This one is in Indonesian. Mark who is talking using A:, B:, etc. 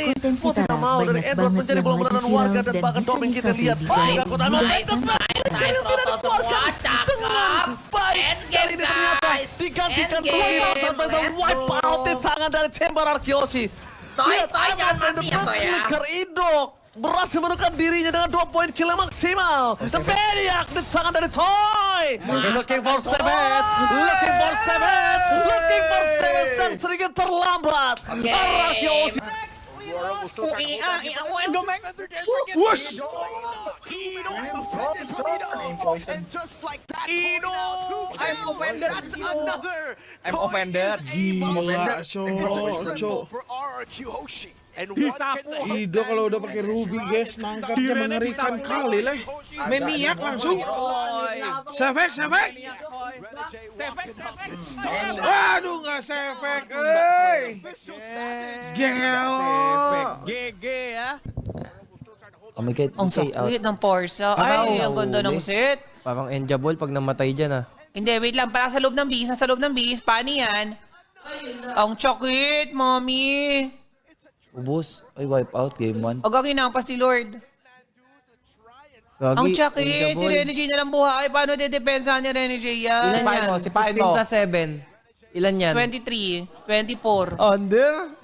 A: Konten
B: Mau
A: kita
B: tidak mau dari
A: banyak
B: Edward
A: banget
B: menjadi
A: yang
B: bola
A: lagi
B: menahan
A: viral
B: warga dan
A: dan
B: bahkan
A: bisa
B: Dominic kita
A: di-save
B: lihat.
A: di
B: Baik,
A: guys.
B: aku tambah
C: Nice, semua cakep.
B: baik kali ini ternyata digantikan Ruby saat itu wipe out di tangan dari Chamber Arkeoshi.
C: Toy,
B: Lihat
C: Toy, jangan
B: Aman
C: mati ya, Toy, ya.
B: Clicker Indok berhasil menukar dirinya dengan 2 poin kill yang maksimal. Zebediak di tangan dari Toy. Looking for Savage, looking for Savage, looking for Savage dan sedikit terlambat. Arkeoshi.
D: Whoosh! I'm offended.
E: Gila, cowok. Ido kalau udah pakai Ruby guys, nangkapnya mengerikan kali lah. Maniak langsung. Sefek. Waduh, nggak sefek, Gelo.
D: GG ya.
F: Oh my God,
G: Ang
F: say out.
G: sakit ng Porsa. Ay, ang ganda ng set.
F: Parang enjable pag namatay dyan ah.
G: Hindi, wait lang. Parang sa loob ng bihis. Nasa loob ng bihis. Paano yan? Ang sakit, mommy.
F: Ubus. Ay, wipe out game 1.
G: Huwag ang inampas si Lord. Ang sakit. Si Renny J na lang buhay. Paano dedepensahan niya Renny J yan?
F: Ilan yan?
C: Sipain mo.
F: 16+7. Ilan yan?
G: 23, 24.
F: Under?